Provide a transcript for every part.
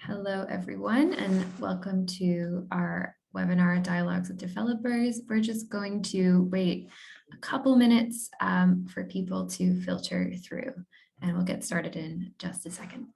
Hello, everyone, and welcome to our webinar, Dialogues with Developers. We're just going to wait a couple minutes for people to filter through, and we'll get started in just a second.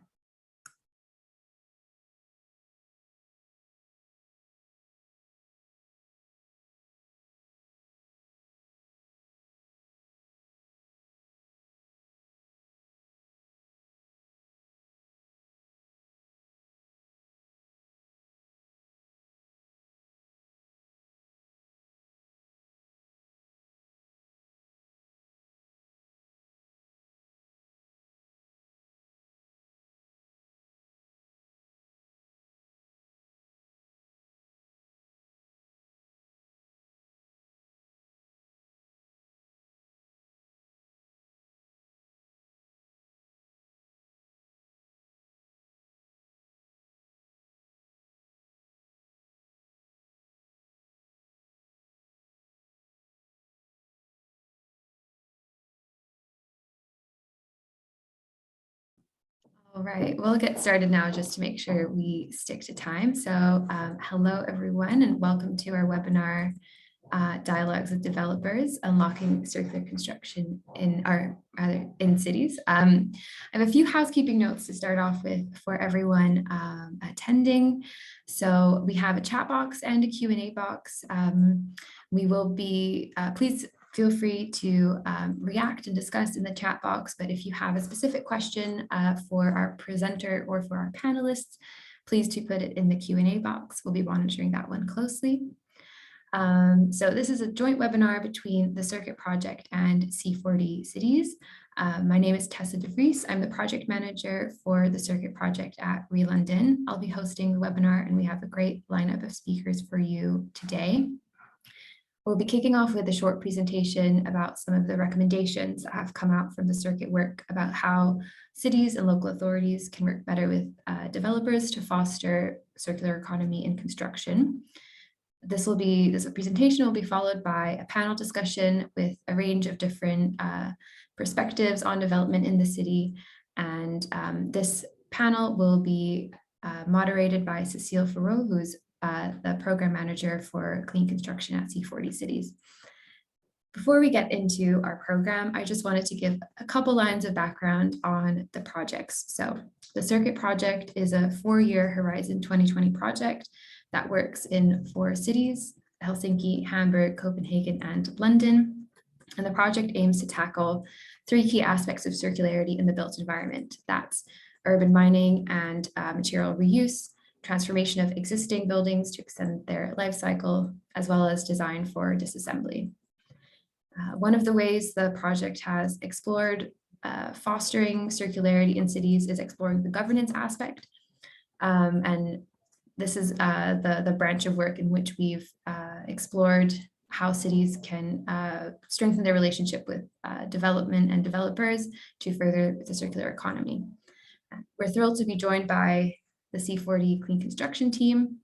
All right, we'll get started now just to make sure we stick to time. So hello, everyone, and welcome to our webinar, Dialogues with Developers, Unlocking Circular Construction in Cities. I have a few housekeeping notes to start off with for everyone attending. So we have a chat box and a Q&A box. We will be, please feel free to react and discuss in the chat box, but if you have a specific question for our presenter or for our panelists, please do put it in the Q&A box. We'll be monitoring that one closely. So this is a joint webinar between the CIRCuIT project and C40 Cities. My name is Tessa Devreese. I'm the project manager for the CIRCuIT project at ReLondon. I'll be hosting the webinar, and we have a great lineup of speakers for you today. We'll be kicking off with a short presentation about some of the recommendations that have come out from the CIRCuIT work about how cities and local authorities can work better with developers to foster circular economy in construction. This presentation will be followed by a panel discussion with a range of different perspectives on development in the city. And this panel will be moderated by Cécile Faraud, who's the program manager for clean construction at C40 Cities. Before we get into our program, I just wanted to give a couple lines of background on the projects. So the CIRCuIT project is a 4-year Horizon 2020 project that works in 4 cities: Helsinki, Hamburg, Copenhagen, and London. And the project aims to tackle 3 key aspects of circularity in the built environment. That's urban mining and material reuse, transformation of existing buildings to extend their life cycle, as well as design for disassembly. One of the ways the project has explored fostering circularity in cities is exploring the governance aspect. And this is the branch of work in which we've explored how cities can strengthen their relationship with development and developers to further the circular economy. We're thrilled to be joined by the C40 Clean Construction team.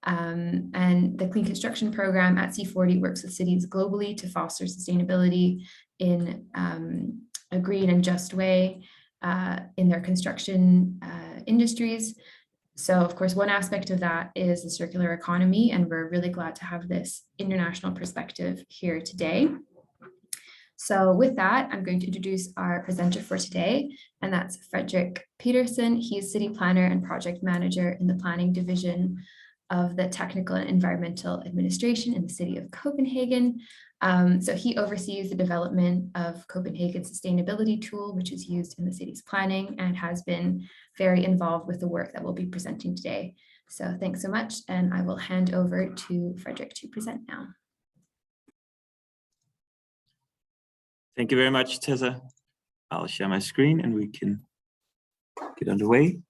And the Clean Construction program at C40 works with cities globally to foster sustainability in a green and just way in their construction industries. So, of course, one aspect of that is the circular economy, and we're really glad to have this international perspective here today. So with that, I'm going to introduce our presenter for today, and that's Frederick Peterson. He's city planner and project manager in the planning division of the Technical and Environmental Administration in the city of Copenhagen. So he oversees the development of Copenhagen's sustainability tool, which is used in the city's planning, and has been very involved with the work that we'll be presenting today. So thanks so much, and I will hand over to Frederick to present now. Thank you very much, Tessa. I'll share my screen and we can get underway.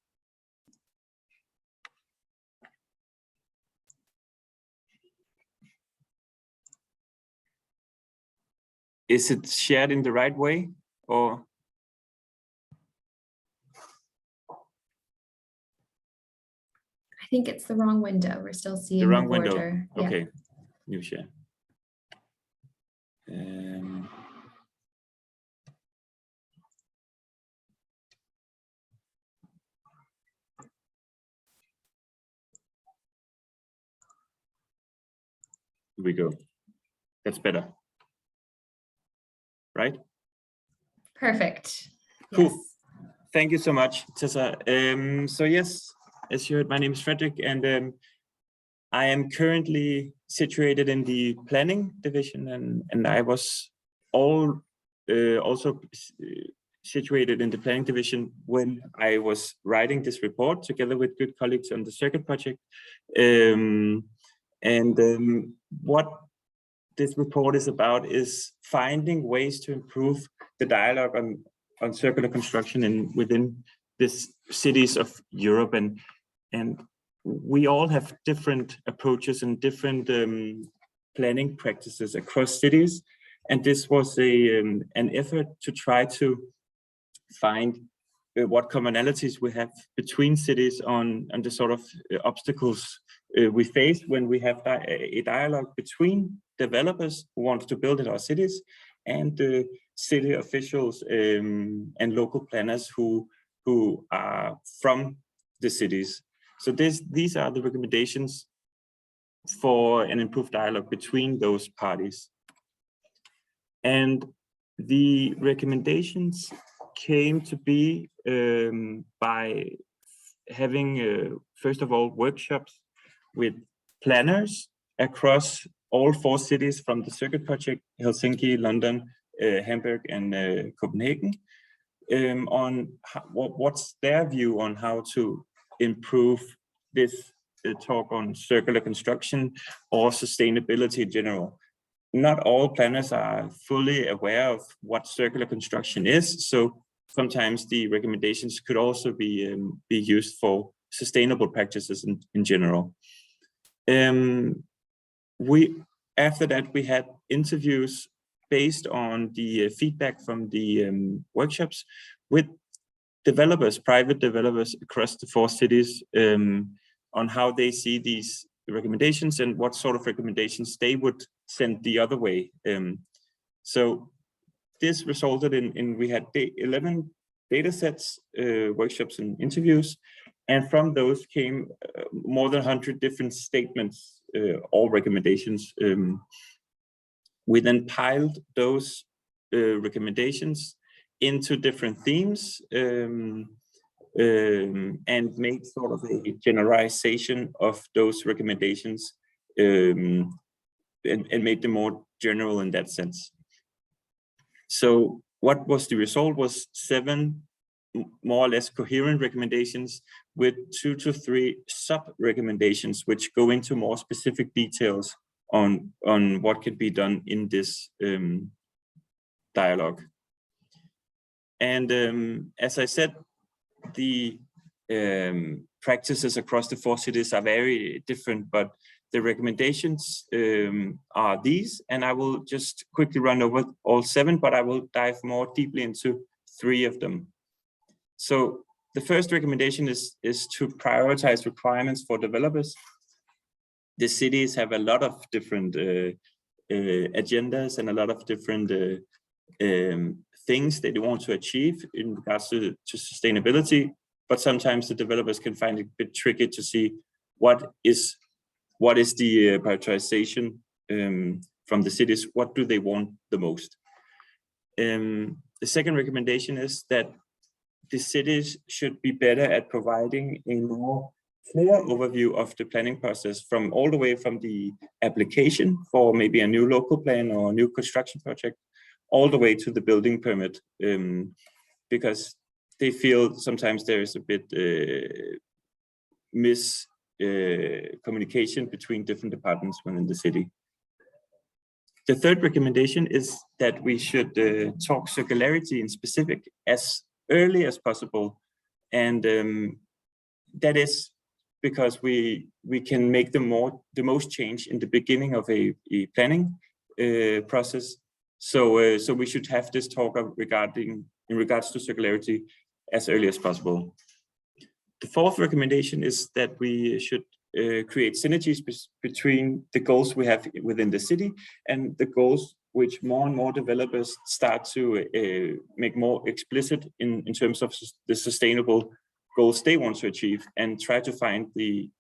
Is it shared in the right way, or? I think it's the wrong window. We're still seeing the wrong border. Window. Okay, yeah. New share. Here we go. That's better. Right? Perfect. Cool. Yes. Thank you so much, Tessa. So yes, as you heard, my name is Frederik, and I am currently situated in the planning division, and I was also situated in the planning division when I was writing this report together with good colleagues on the CIRCuIT project. What this report is about is finding ways to improve the dialogue on circular construction within these cities of Europe, and we all have different approaches and different planning practices across cities, and this was an effort to try to find what commonalities we have between cities on the sort of obstacles we face when we have a dialogue between developers who want to build in our cities and city officials and local planners who are from the cities. So these are the recommendations for an improved dialogue between those parties. And the recommendations came to be by having, first of all, workshops with planners across all 4 cities from the CIRCuIT project, Helsinki, London, Hamburg, and Copenhagen, on what's their view on how to improve this talk on circular construction or sustainability in general. Not all planners are fully aware of what circular construction is, so sometimes the recommendations could also be used for sustainable practices in general. After that, we had interviews based on the feedback from the workshops with developers, private developers across the 4 cities, on how they see these recommendations and what sort of recommendations they would send the other way. So this resulted in we had 11 data sets, workshops and interviews, and from those came more than 100 different statements, all recommendations. We then piled those recommendations into different themes and made sort of a generalization of those recommendations and made them more general in that sense. So what was the result was 7 more or less coherent recommendations with 2 to 3 sub-recommendations, which go into more specific details on what can be done in this dialogue. And as I said, the practices across the 4 cities are very different, but the recommendations are these, and I will just quickly run over all 7, but I will dive more deeply into 3 of them. So the first recommendation is to prioritize requirements for developers. The cities have a lot of different agendas and a lot of different things that they want to achieve in regards to sustainability, but sometimes the developers can find it a bit tricky to see what is the prioritization from the cities, what do they want the most. The second recommendation is that the cities should be better at providing a more clear overview of the planning process from all the way from the application for maybe a new local plan or a new construction project, all the way to the building permit, because they feel sometimes there is a bit communication between different departments within the city. The third recommendation is that we should talk circularity in specific as early as possible, and that is because we can make the most change in the beginning of a planning process. So we should have this talk in regards to circularity as early as possible. The fourth recommendation is that we should create synergies between the goals we have within the city and the goals which more and more developers start to make more explicit in terms of the sustainable goals they want to achieve, and try to find the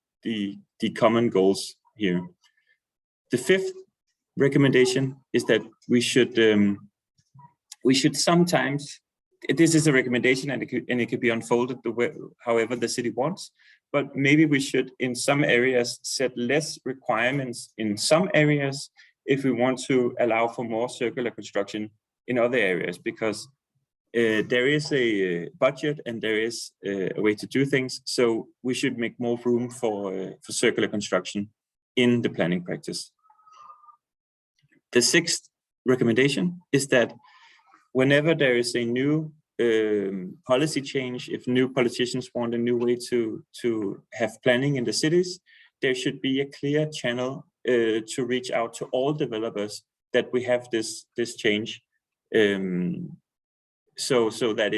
common goals here. The fifth recommendation is that we should sometimes, this is a recommendation and it could be unfolded the way, however the city wants, but maybe we should in some areas set less requirements in some areas if we want to allow for more circular construction in other areas, because there is a budget and there is a way to do things. So we should make more room for circular construction in the planning practice. The sixth recommendation is that whenever there is a new policy change, if new politicians want a new way to have planning in the cities, there should be a clear channel to reach out to all developers that we have this change. So that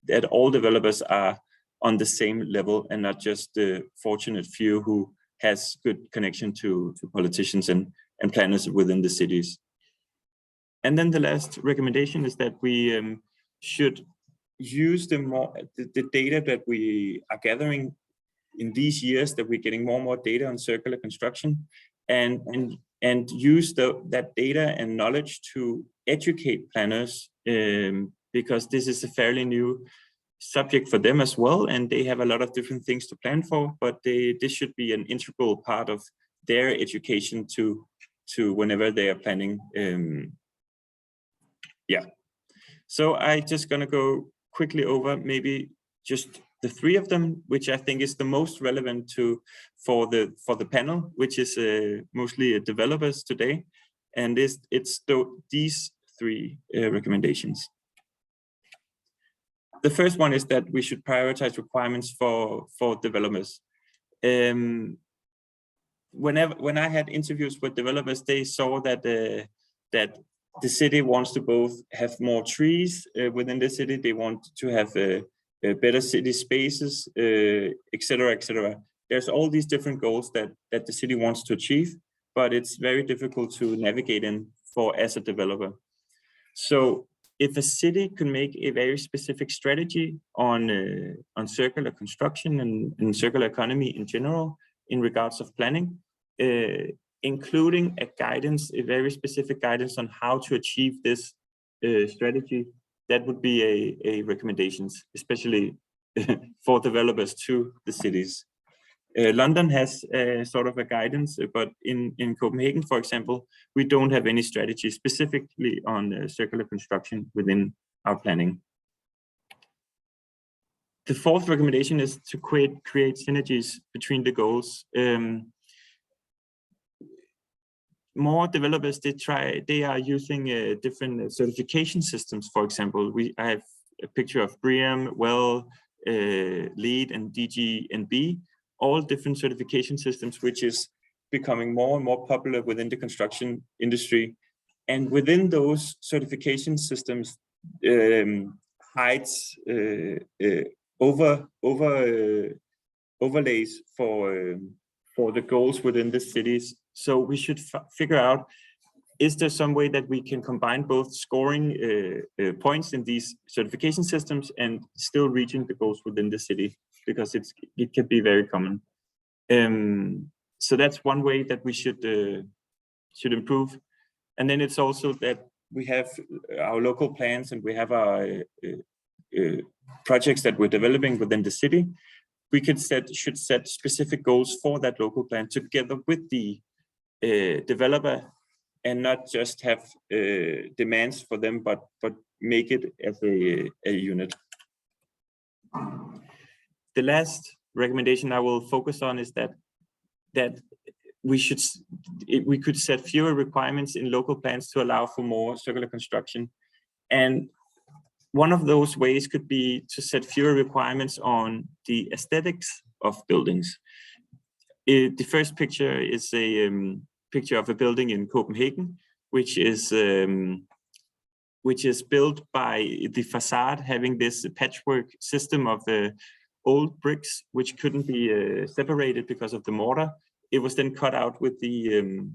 that all developers are on the same level and not just the fortunate few who has good connection to politicians and planners within the cities. And then the last recommendation is that we should use the data that we are gathering in these years, that we're getting more and more data on circular construction, and use that data and knowledge to educate planners, because this is a fairly new subject for them as well, and they have a lot of different things to plan for, but this should be an integral part of their education to whenever they are planning. Yeah, so I'm just gonna go quickly over maybe just the three of them, which I think is the most relevant for the panel, which is mostly developers today, and it's these three recommendations. The first one is that we should prioritize requirements for developers. When I had interviews with developers, they saw that the city wants to both have more trees within the city. They want to have better city spaces, etc., etc. There's all these different goals that the city wants to achieve, but it's very difficult to navigate in as a developer. So if a city can make a very specific strategy on circular construction and circular economy in general in regards of planning, including a very specific guidance on how to achieve this strategy, that would be a recommendations, especially for developers to the cities. London has sort of a guidance, but in Copenhagen, for example, we don't have any strategy specifically on circular construction within our planning. The fourth recommendation is to create synergies between the goals. More developers, they are using different certification systems. For example, I have a picture of BREEAM, WELL, LEED, and DGNB. All different certification systems, which is becoming more and more popular within the construction industry. And within those certification systems, hides overlays for the goals within the cities. So we should figure out, is there some way that we can combine both scoring points in these certification systems and still reaching the goals within the city? Because it can be very common. So that's one way that we should improve. And then it's also that we have our local plans and we have our projects that we're developing within the city. We should set specific goals for that local plan together with the developer, and not just have demands for them, but make it as a unit. The last recommendation I will focus on is that we could set fewer requirements in local plans to allow for more circular construction. And one of those ways could be to set fewer requirements on the aesthetics of buildings. The first picture is a picture of a building in Copenhagen, which is built by the facade having this patchwork system of old bricks, which couldn't be separated because of the mortar. It was then cut out with the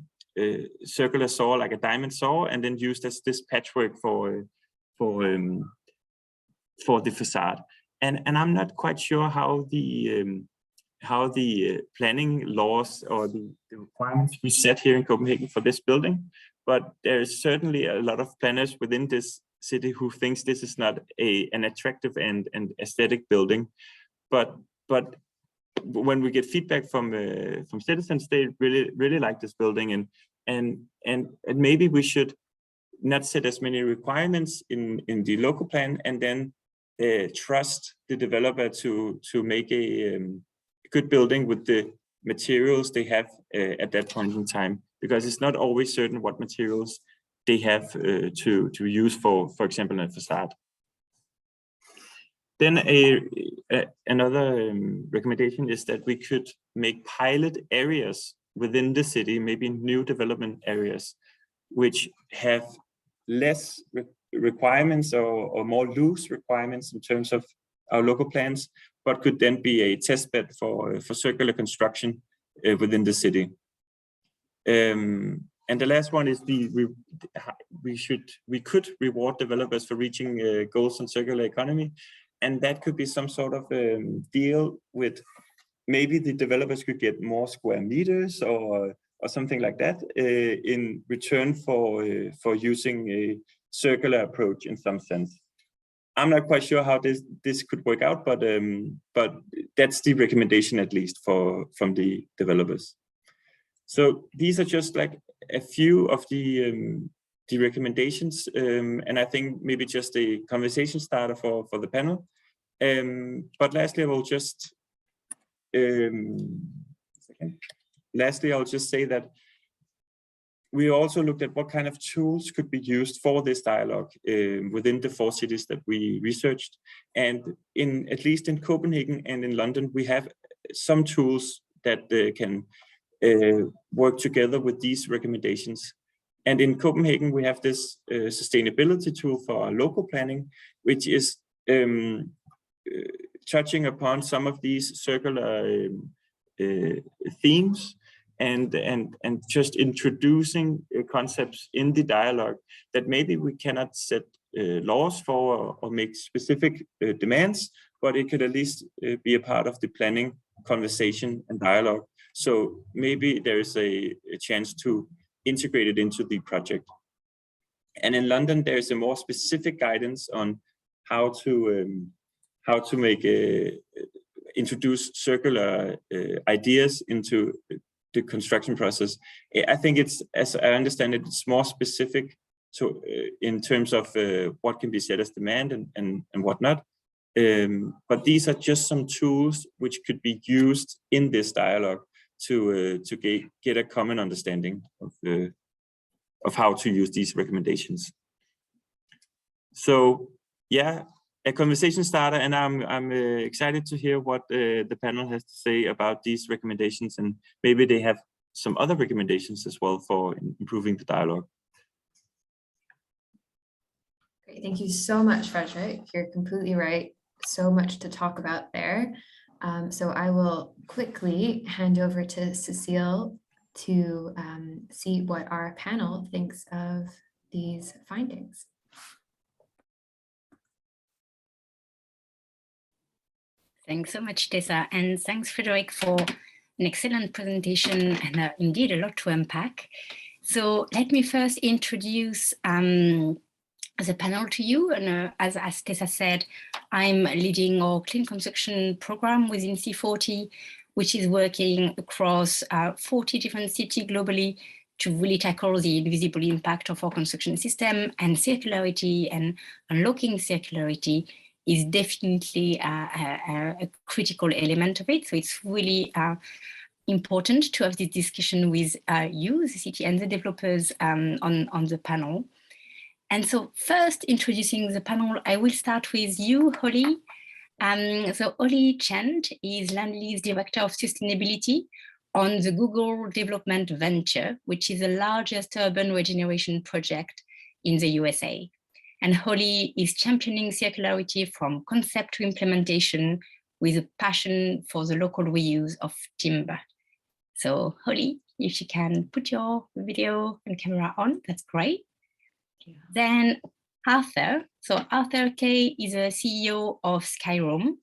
circular saw, like a diamond saw, and then used as this patchwork for the facade. And I'm not quite sure how the planning laws or the requirements we set here in Copenhagen for this building. But there's certainly a lot of planners within this city who thinks this is not an attractive and aesthetic building. But when we get feedback from citizens, they really like this building, and maybe we should not set as many requirements in the local plan, and then trust the developer to make a good building with the materials they have at that point in time, because it's not always certain what materials they have to use for example, a facade. Then another recommendation is that we could make pilot areas within the city, maybe new development areas, which have less requirements or more loose requirements in terms of our local plans, but could then be a test bed for circular construction within the city. And the last one is we could reward developers for reaching goals on circular economy, and that could be some sort of deal with maybe the developers could get more square meters or something like that in return for using a circular approach in some sense. I'm not quite sure how this could work out, but that's the recommendation, at least from the developers. So these are just like a few of the recommendations, and I think maybe just a conversation starter for the panel. But lastly, I will just I'll just say that we also looked at what kind of tools could be used for this dialogue within the 4 cities that we researched. And at least in Copenhagen and in London, we have some tools that can work together with these recommendations. And in Copenhagen, we have this sustainability tool for our local planning, which is touching upon some of these circular themes and just introducing concepts in the dialogue that maybe we cannot set laws for or make specific demands, but it could at least be a part of the planning conversation and dialogue. So maybe there is a chance to integrate it into the project. And in London, there is a more specific guidance on how to make introduce circular ideas into the construction process. I think it's, as I understand it, it's more specific to in terms of what can be set as demand and whatnot. But these are just some tools which could be used in this dialogue to get a common understanding of how to use these recommendations. So yeah, a conversation starter, and I'm excited to hear what the panel has to say about these recommendations, and maybe they have some other recommendations as well for improving the dialogue. Great, thank you so much, Frederik. You're completely right. So much to talk about there. So I will quickly hand over to Cécile to see what our panel thinks of these findings. Thanks so much, Tessa, and thanks, Frederik, for an excellent presentation and indeed a lot to unpack. So let me first introduce the panel to you. And as Tessa said, I'm leading our clean construction program within C40, which is working across 40 different cities globally to really tackle the invisible impact of our construction system, and circularity and unlocking circularity is definitely a critical element of it. So it's really important to have this discussion with you, the city and the developers on the panel. And so first, introducing the panel, I will start with you, Holley. So Holley Chant is Lendlease Director of Sustainability on the Google Development Venture, which is the largest urban regeneration project in the USA. And Holley is championing circularity from concept to implementation with a passion for the local reuse of timber. So Holley, if you can put your video and camera on, that's great. Then Arthur. So Arthur Kay is a CEO of Skyroom,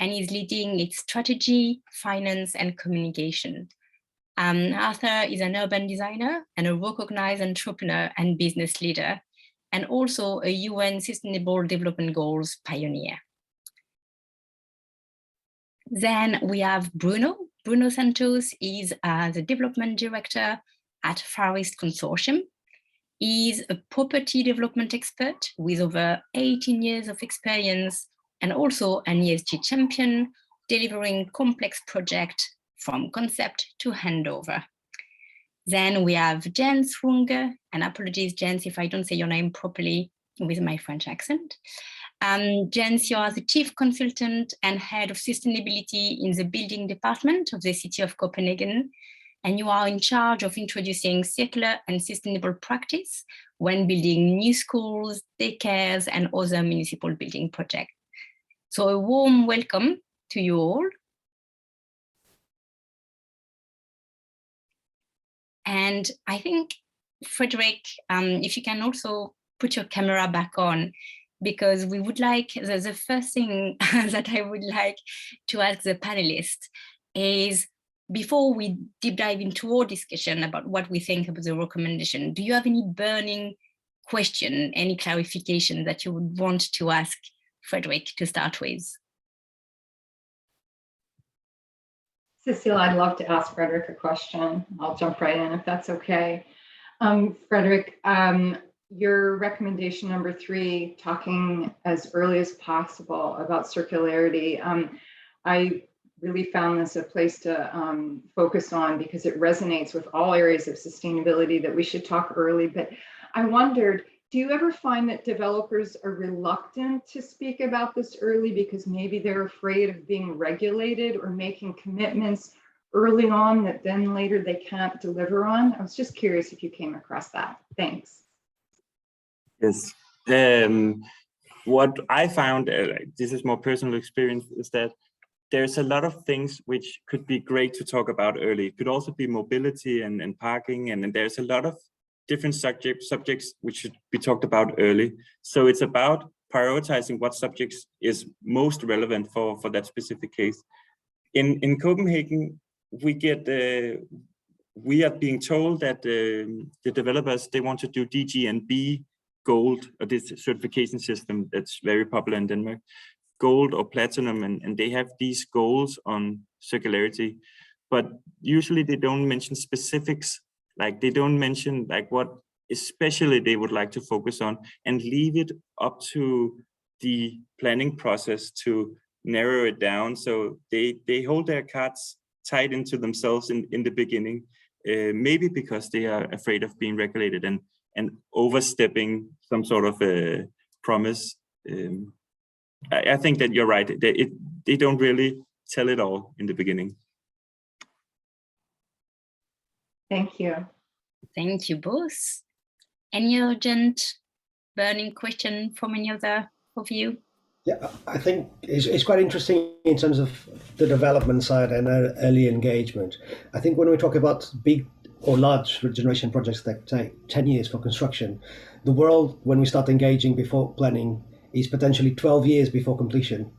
and is leading its strategy, finance, and communication. Arthur is an urban designer and a recognized entrepreneur and business leader, and also a UN Sustainable Development Goals pioneer. Then we have Bruno. Bruno Santos is the development director at Faraud Consortium. He's a property development expert with over 18 years of experience and also an ESG champion, delivering complex projects from concept to handover. Then we have Jens Runge, and apologies, Jens, if I don't say your name properly with my French accent. Jens, you are the chief consultant and head of sustainability in the building department of the city of Copenhagen, and you are in charge of introducing circular and sustainable practice when building new schools, daycares, and other municipal building projects. So a warm welcome to you all. And I think, Frederik, if you can also put your camera back on, because we would like, the first thing that I would like to ask the panelists is, before we deep dive into our discussion about what we think about the recommendation, do you have any burning question, any clarification that you would want to ask Frederik to start with? Cécile, I'd love to ask Frederik a question. I'll jump right in if that's okay. Frederik, your recommendation number 3, talking as early as possible about circularity. I really found this a place to focus on because it resonates with all areas of sustainability that we should talk early. But I wondered, do you ever find that developers are reluctant to speak about this early because maybe they're afraid of being regulated or making commitments early on that then later they can't deliver on? I was just curious if you came across that. Thanks. Yes. What I found, this is more personal experience, is that there's a lot of things which could be great to talk about early. It could also be mobility and parking, and there's a lot of different subjects which should be talked about early. So it's about prioritizing what subjects is most relevant for that specific case. In Copenhagen, we are being told that the developers, they want to do DG&B Gold, or this certification system that's very popular in Denmark, Gold or Platinum, and they have these goals on circularity, but usually they don't mention specifics. Like they don't mention like what especially they would like to focus on, and leave it up to the planning process to narrow it down. So they hold their cards tight into themselves in the beginning, maybe because they are afraid of being regulated and overstepping some sort of a promise. I think that you're right. They don't really tell it all in the beginning. Thank you. Thank you both. Any urgent burning question from any other of you? Yeah, I think it's quite interesting in terms of the development side and early engagement. I think when we talk about big or large regeneration projects that take 10 years for construction, the world, when we start engaging before planning, is potentially 12 years before completion.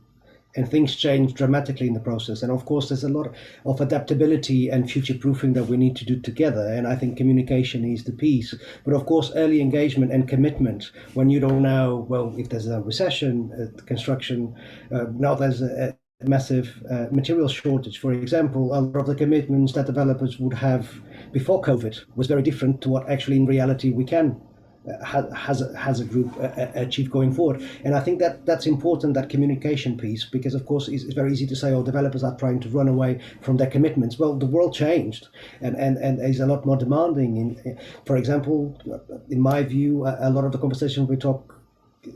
And things change dramatically in the process. And of course, there's a lot of adaptability and future-proofing that we need to do together. And I think communication is the piece. But of course, early engagement and commitment, when you don't know, well, if there's a recession, construction, now there's a massive material shortage. For example, a lot of the commitments that developers would have before COVID was very different to what actually in reality we can has a group achieve going forward. And I think that that's important, that communication piece, because of course it's very easy to say, oh, developers are trying to run away from their commitments. Well, the world changed and is a lot more demanding. For example, in my view, a lot of the conversation we talk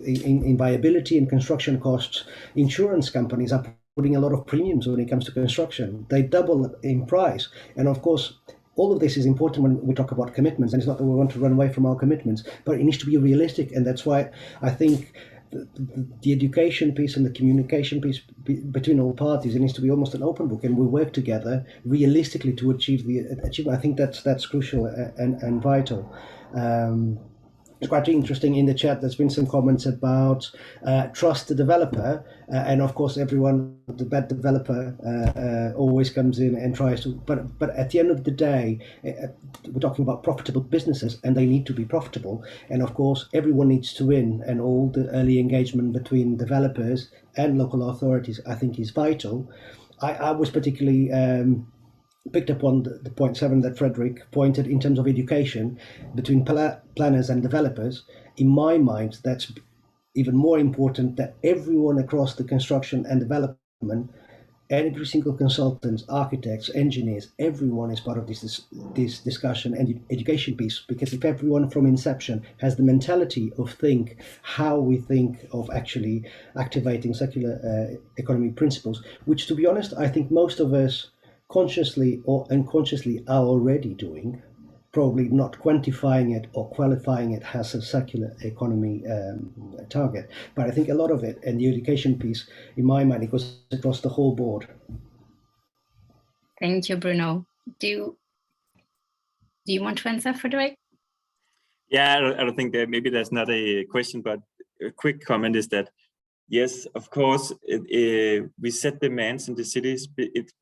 in viability and construction costs, insurance companies are putting a lot of premiums when it comes to construction. They double in price. And of course, all of this is important when we talk about commitments, and it's not that we want to run away from our commitments, but it needs to be realistic. And that's why I think the education piece and the communication piece between all parties, it needs to be almost an open book, and we work together realistically to achieve the achievement. I think that's crucial and vital. It's quite interesting in the chat. There's been some comments about trust the developer, and of course, everyone, the bad developer, always comes in and tries to. But at the end of the day, we're talking about profitable businesses, and they need to be profitable. And of course, everyone needs to win, and all the early engagement between developers and local authorities, I think, is vital. I was particularly picked up on the point 7 that Frederik pointed in terms of education between planners and developers. In my mind, that's even more important, that everyone across the construction and development, every single consultant, architects, engineers, everyone is part of this discussion and education piece, because if everyone from inception has the mentality of how we think of actually activating circular economy principles, which, to be honest, I think most of us consciously or unconsciously are already doing, probably not quantifying it or qualifying it as a circular economy target. But I think a lot of it, and the education piece, in my mind, it goes across the whole board. Thank you, Bruno. Do you want to answer, Frederik? Yeah, I don't think that maybe that's not a question, but a quick comment is that, yes, of course, we set demands in the cities,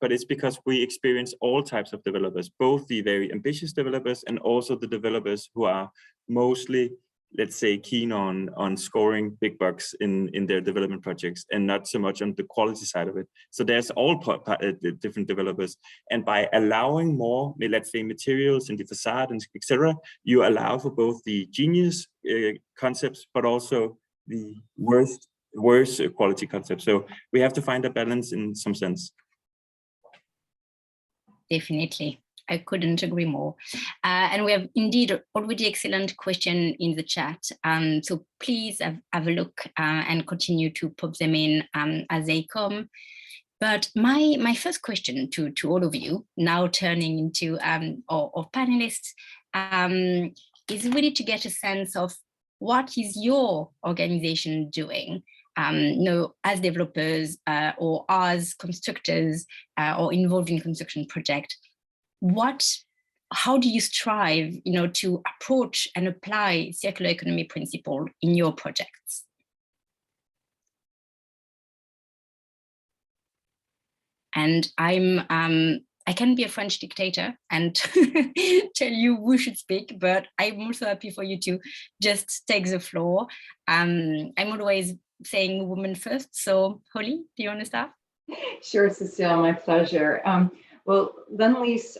but it's because we experience all types of developers, both the very ambitious developers and also the developers who are mostly, let's say, keen on scoring big bucks in their development projects and not so much on the quality side of it. So there's all different developers. And by allowing more, let's say, materials in the facade and etc., you allow for both the genius concepts, but also the worse quality concept. So we have to find a balance in some sense. Definitely. I couldn't agree more. And we have indeed already excellent question in the chat. So please have a look and continue to pop them in as they come. But my first question to all of you, now turning into our panelists, is really to get a sense of what is your organization doing, as developers or as constructors or involved in construction project. How do you strive, to approach and apply circular economy principle in your projects? And I can be a French dictator and tell you who should speak, but I'm also happy for you to just take the floor. I'm always saying woman first. So Holley, do you want to start? Sure, Cécile, my pleasure. Well, Lendlease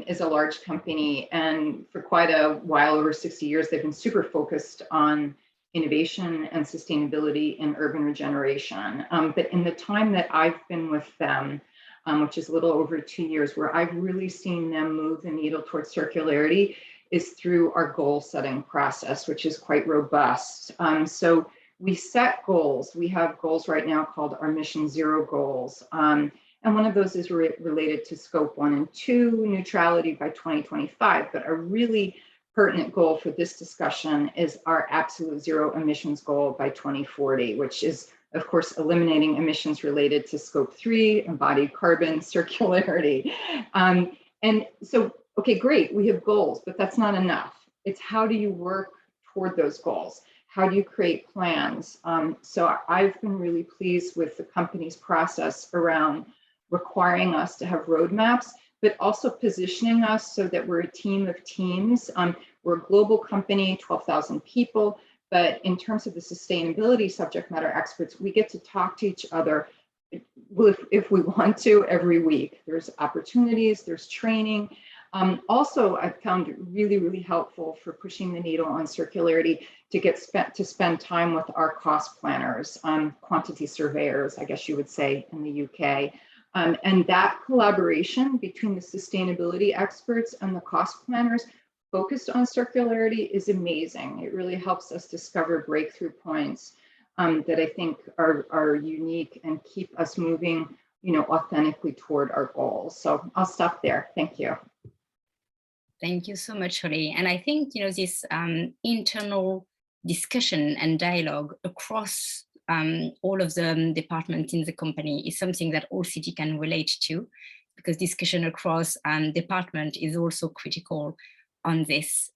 is a large company, and for quite a while, over 60 years, they've been super focused on innovation and sustainability in urban regeneration. But in the time that I've been with them, which is a little over 2 years, where I've really seen them move the needle towards circularity is through our goal setting process, which is quite robust. So we set goals. We have goals right now called our Mission Zero goals. And one of those is related to scope 1 and 2 neutrality by 2025. But a really pertinent goal for this discussion is our absolute zero emissions goal by 2040, which is, of course, eliminating emissions related to scope 3, embodied carbon, circularity. And so, okay, great, we have goals, but that's not enough. It's how do you work toward those goals? How do you create plans? So I've been really pleased with the company's process around requiring us to have roadmaps, but also positioning us so that we're a team of teams. We're a global company, 12,000 people, but in terms of the sustainability subject matter experts, we get to talk to each other if we want to every week. There's opportunities, there's training. Also, I've found it really, really helpful for pushing the needle on circularity to spend time with our cost planners, quantity surveyors, I guess you would say in the UK. And that collaboration between the sustainability experts and the cost planners focused on circularity is amazing. It really helps us discover breakthrough points that I think are unique and keep us moving, authentically toward our goals. So I'll stop there. Thank you. Thank you so much, Holley. And I think, this internal discussion and dialogue across all of the departments in the company is something that all city can relate to, because discussion across department is also critical on this.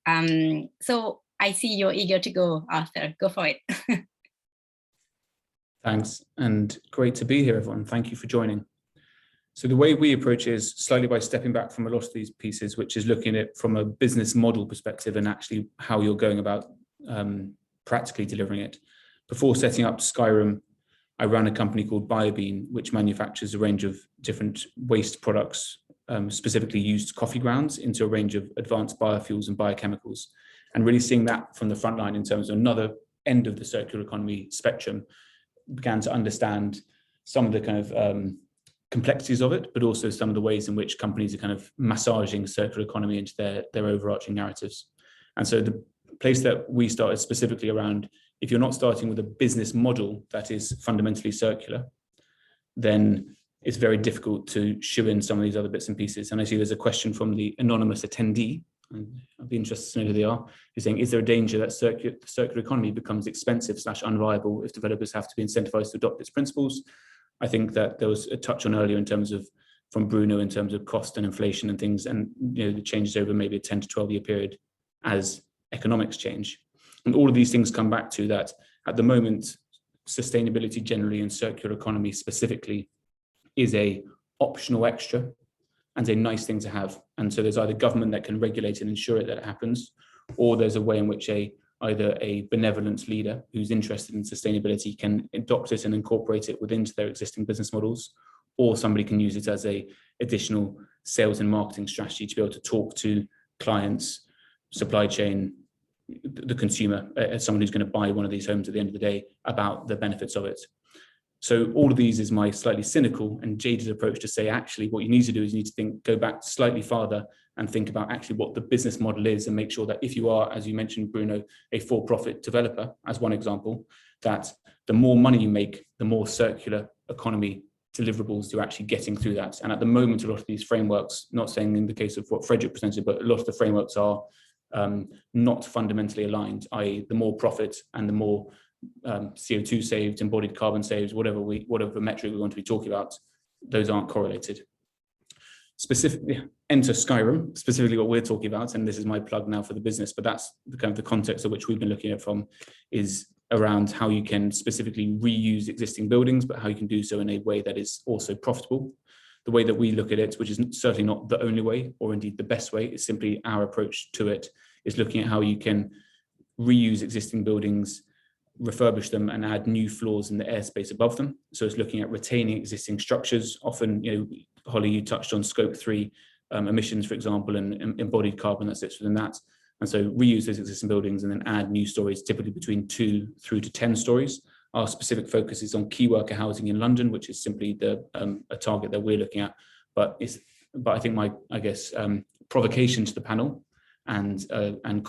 So I see you're eager to go, Arthur. Go for it. Thanks, and great to be here, everyone. Thank you for joining. So the way we approach is slightly by stepping back from a lot of these pieces, which is looking at it from a business model perspective and actually how you're going about practically delivering it. Before setting up Skyroom, I ran a company called BioBean, which manufactures a range of different waste products, specifically used coffee grounds, into a range of advanced biofuels and biochemicals. And really seeing that from the front line in terms of another end of the circular economy spectrum, began to understand some of the kind of complexities of it, but also some of the ways in which companies are kind of massaging circular economy into their overarching narratives. And so the place that we started specifically around, if you're not starting with a business model that is fundamentally circular, then it's very difficult to shoe in some of these other bits and pieces. And I see there's a question from the anonymous attendee, and I'd be interested to know who they are, who's saying, is there a danger that the circular economy becomes expensive / unviable if developers have to be incentivized to adopt its principles? I think that there was a touch on earlier in terms of, from Bruno, in terms of cost and inflation and things, and the changes over maybe a 10 to 12 year period as economics change. And all of these things come back to that at the moment, sustainability generally and circular economy specifically is a optional extra and a nice thing to have. And so there's either government that can regulate and ensure it that it happens, or there's a way in which either a benevolent leader who's interested in sustainability can adopt it and incorporate it within their existing business models, or somebody can use it as a additional sales and marketing strategy to be able to talk to clients, supply chain, the consumer, as someone who's going to buy one of these homes at the end of the day, about the benefits of it. So all of these is my slightly cynical and jaded approach to say, actually, what you need to do is you need to go back slightly farther and think about actually what the business model is, and make sure that if you are, as you mentioned, Bruno, a for-profit developer, as one example, that the more money you make, the more circular economy deliverables you're actually getting through that. And at the moment, a lot of these frameworks, not saying in the case of what Frederick presented, but a lot of the frameworks are not fundamentally aligned, i.e. the more profit and the more CO2 saved, embodied carbon saved, whatever metric we want to be talking about, those aren't correlated. Specifically, enter Skyroom, specifically what we're talking about, and this is my plug now for the business, but that's the kind of the context of which we've been looking at from, is around how you can specifically reuse existing buildings, but how you can do so in a way that is also profitable. The way that we look at it, which is certainly not the only way, or indeed the best way, is simply our approach to it, is looking at how you can reuse existing buildings, refurbish them, and add new floors in the airspace above them. So it's looking at retaining existing structures. Often, Holley, you touched on scope 3 emissions, for example, and embodied carbon that sits within that. And so reuse those existing buildings and then add new stories, typically between 2 through to 10 stories. Our specific focus is on key worker housing in London, which is simply a target that we're looking at. But I think my provocation to the panel and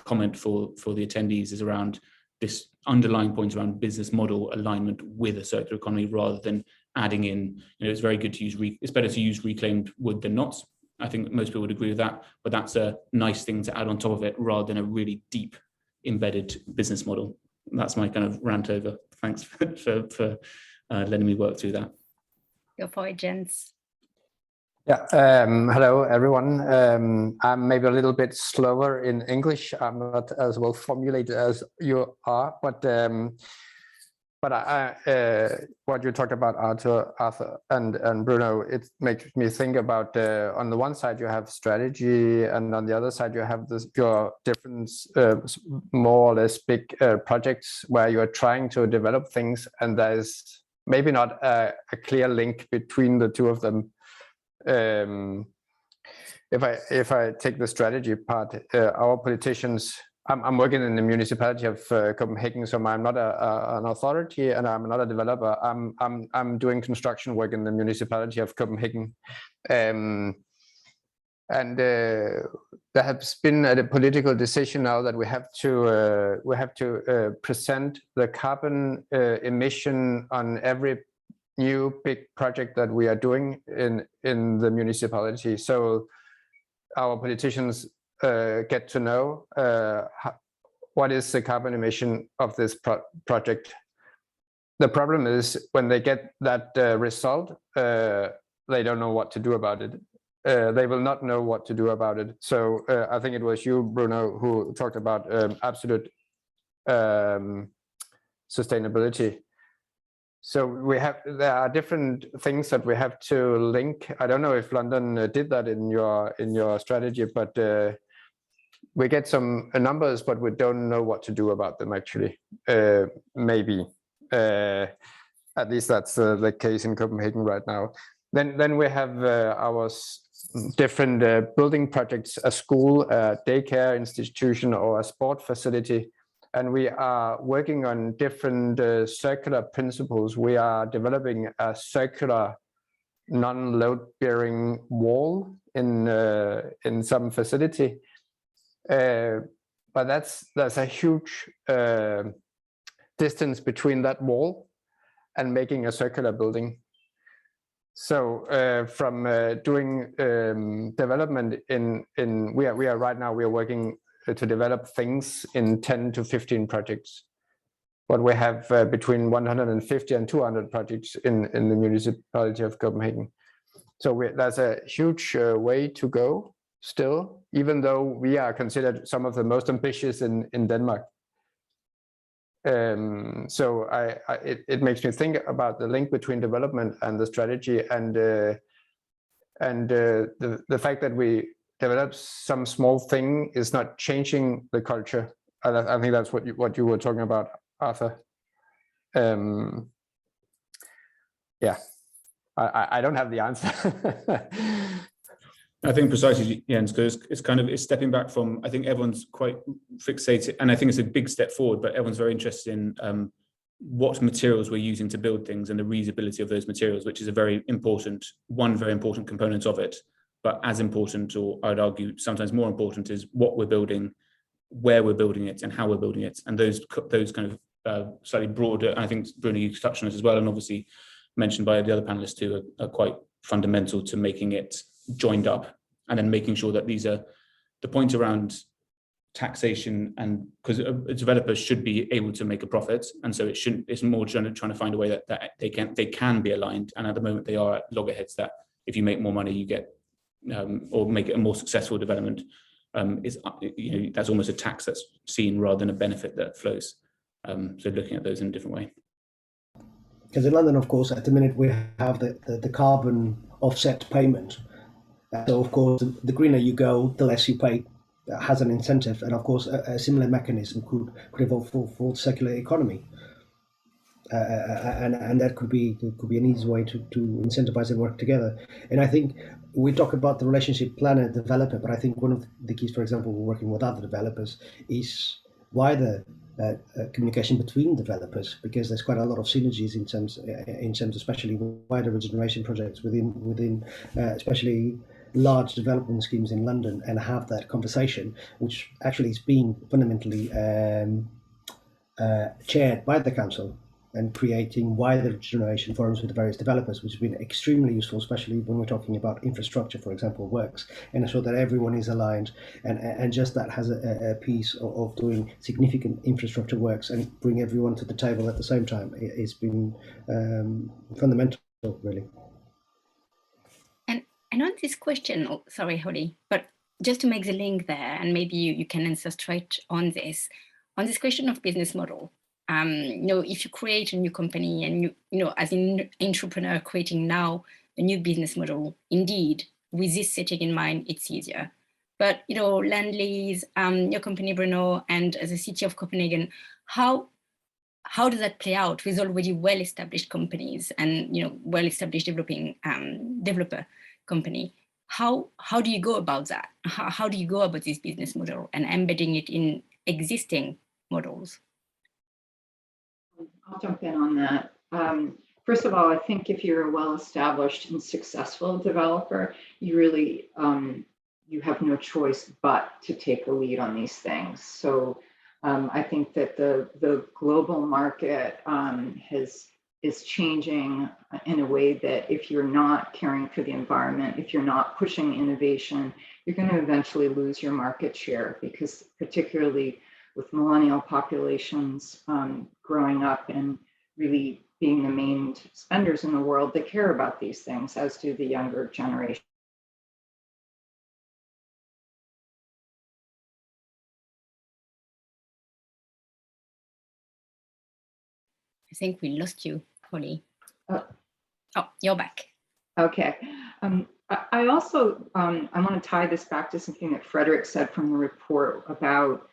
comment for the attendees is around this underlying point around business model alignment with a circular economy, rather than adding in, it's very good to use, it's better to use reclaimed wood than not. I think most people would agree with that, but that's a nice thing to add on top of it, rather than a really deep embedded business model. That's my kind of rant over. Thanks for letting me work through that. Go for it, gents. Yeah, hello everyone. I'm maybe a little bit slower in English. I'm not as well formulated as you are, but what you talked about, Arthur and Bruno, it makes me think about on the one side you have strategy, and on the other side you have your different more or less big projects where you are trying to develop things, and there is maybe not a clear link between the two of them. If I take the strategy part, our politicians, I'm working in the municipality of Copenhagen, so I'm not an authority and I'm not a developer. I'm doing construction work in the municipality of Copenhagen, and there has been a political decision now that we have to present the carbon emission on every new big project that we are doing in the municipality. So our politicians get to know what is the carbon emission of this project. The problem is when they get that result, they don't know what to do about it. They will not know what to do about it. So I think it was you, Bruno, who talked about absolute sustainability. So there are different things that we have to link. I don't know if London did that in your strategy, but we get some numbers, but we don't know what to do about them actually. Maybe, at least that's the case in Copenhagen right now. Then we have our different building projects: a school, a daycare institution, or a sport facility. And we are working on different circular principles. We are developing a circular non-load-bearing wall in some facility. But there's a huge distance between that wall and making a circular building. So from doing development we are right now working to develop things in 10 to 15 projects. But we have between 150 and 200 projects in the municipality of Copenhagen. So there's a huge way to go still, even though we are considered some of the most ambitious in Denmark. So it makes me think about the link between development and the strategy, and the fact that we develop some small thing is not changing the culture. I think that's what you were talking about, Arthur. Yeah, I don't have the answer. I think precisely, Jens, because it's stepping back from, I think everyone's quite fixated, and I think it's a big step forward, but everyone's very interested in what materials we're using to build things and the reusability of those materials, which is a very important component of it. But as important, or I would argue sometimes more important, is what we're building, where we're building it, and how we're building it. And those kind of slightly broader, and I think Bruno, you touched on it as well, and obviously mentioned by the other panelists too, are quite fundamental to making it joined up, and then making sure that these are the point around taxation, and because a developer should be able to make a profit, and so it's more trying to find a way that they can be aligned. And at the moment they are at loggerheads that if you make more money you get or make it a more successful development, that's almost a tax that's seen rather than a benefit that flows. So looking at those in a different way. Because in London, of course, at the minute we have the carbon offset payment. So of course, the greener you go, the less you pay, has an incentive. And of course, a similar mechanism could evolve for circular economy. And that could be an easy way to incentivize and work together. And I think we talk about the relationship planner developer, but I think one of the keys, for example, working with other developers, is wider communication between developers, because there's quite a lot of synergies in terms especially wider regeneration projects within especially large development schemes in London, and have that conversation, which actually is being fundamentally chaired by the council, and creating wider generation forums with the various developers, which has been extremely useful, especially when we're talking about infrastructure, for example, works, and so that everyone is aligned, and just that has a piece of doing significant infrastructure works and bring everyone to the table at the same time. It's been fundamental, really. And on this question, sorry, Holley, but just to make the link there, and maybe you can answer straight on this question of business model. If you create a new company, and as an entrepreneur creating now a new business model, indeed, with this setting in mind, it's easier. But Lendlease, your company Bruno, and the city of Copenhagen, how does that play out with already well-established companies and well-established developer company? How do you go about that? How do you go about this business model and embedding it in existing models? I'll jump in on that. First of all, I think if you're a well-established and successful developer, you really you have no choice but to take a lead on these things. So I think that the global market is changing in a way that if you're not caring for the environment, if you're not pushing innovation, you're going to eventually lose your market share, because particularly with millennial populations growing up and really being the main spenders in the world, they care about these things, as do the younger generation. I think we lost you, Holley. Uh, Oh, you're back. Okay. I also, I want to tie this back to something that Frederik said from the report about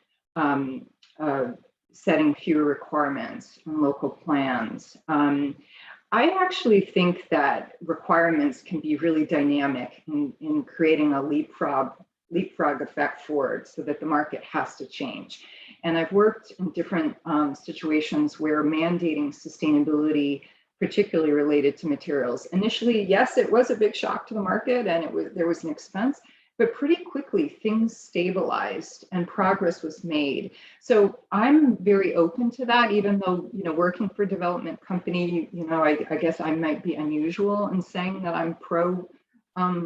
setting fewer requirements in local plans. I actually think that requirements can be really dynamic in creating a leapfrog effect forward so that the market has to change. And I've worked in different situations where mandating sustainability, particularly related to materials. Initially, yes, it was a big shock to the market and there was an expense, but pretty quickly things stabilized and progress was made. So I'm very open to that, even though, working for a development company, I guess I might be unusual in saying that I'm pro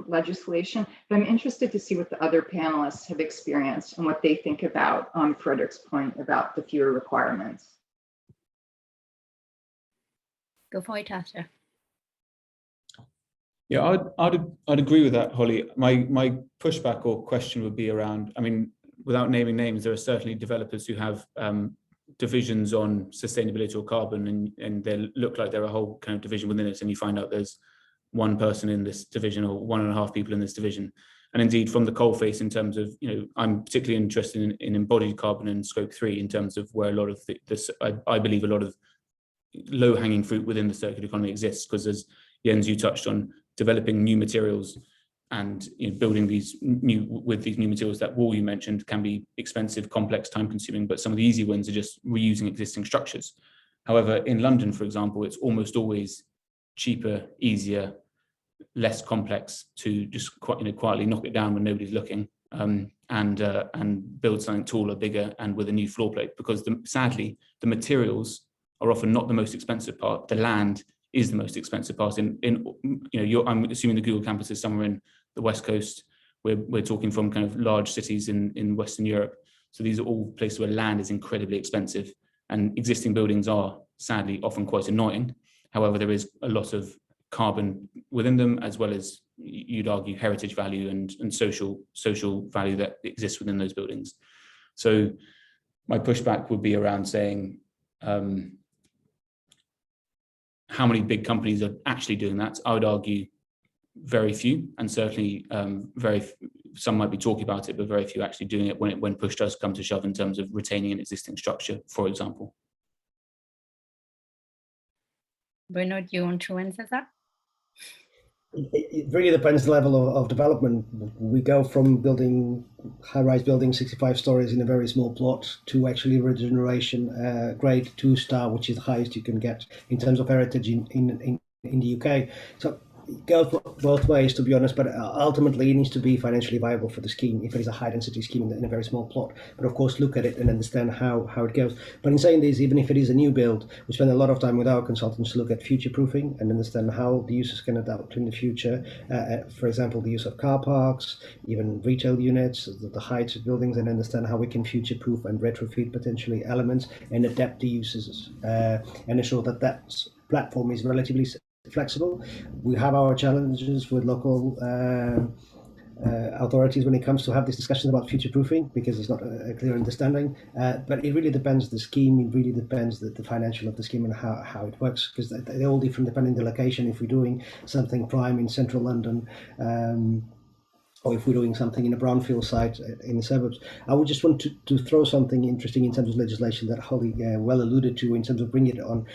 legislation, but I'm interested to see what the other panelists have experienced and what they think about Frederik's point about the fewer requirements. Go for it after. Yeah, I'd agree with that, Holley. My pushback or question would be around, I mean, without naming names, there are certainly developers who have divisions on sustainability or carbon, and they look like they're a whole kind of division within it, and you find out there's one person in this division or 1.5 people in this division. And indeed, from the coalface, in terms of, I'm particularly interested in embodied carbon and scope 3, in terms of where a lot of this, I believe a lot of low-hanging fruit within the circular economy exists, because as Jens, you touched on, developing new materials and building these new materials, that wall you mentioned can be expensive, complex, time-consuming, but some of the easy ones are just reusing existing structures. However, in London, for example, it's almost always cheaper, easier, less complex to just quietly knock it down when nobody's looking, and build something taller, bigger, and with a new floor plate, because sadly the materials are often not the most expensive part. The land is the most expensive part. I'm assuming the Google campus is somewhere in the West Coast. We're talking from kind of large cities in Western Europe. So these are all places where land is incredibly expensive, and existing buildings are sadly often quite annoying. However, there is a lot of carbon within them, as well as, you'd argue, heritage value and social value that exists within those buildings. So my pushback would be around saying, how many big companies are actually doing that? I would argue very few, and certainly some might be talking about it, but very few actually doing it when push does come to shove in terms of retaining an existing structure, for example. Bruno, do you want to answer that? It really depends the level of development. We go from building high-rise buildings, 65 stories in a very small plot, to actually regeneration grade 2-star, which is the highest you can get in terms of heritage in the UK. So it goes both ways, to be honest, but ultimately it needs to be financially viable for the scheme if it is a high-density scheme in a very small plot. But of course, look at it and understand how it goes. But in saying this, even if it is a new build, we spend a lot of time with our consultants to look at future-proofing and understand how the users can adapt in the future. For example, the use of car parks, even retail units, the heights of buildings, and understand how we can future-proof and retrofit potentially elements and adapt the uses and ensure that platform is relatively flexible. We have our challenges with local authorities when it comes to have these discussions about future proofing, because it's not a clear understanding, but it really depends the scheme, it really depends the financial of the scheme and how it works, because they're all different depending on the location. If we're doing something prime in central London, or if we're doing something in a brownfield site in the suburbs. I would just want to throw something interesting in terms of legislation that Holley well alluded to in terms of bringing it on.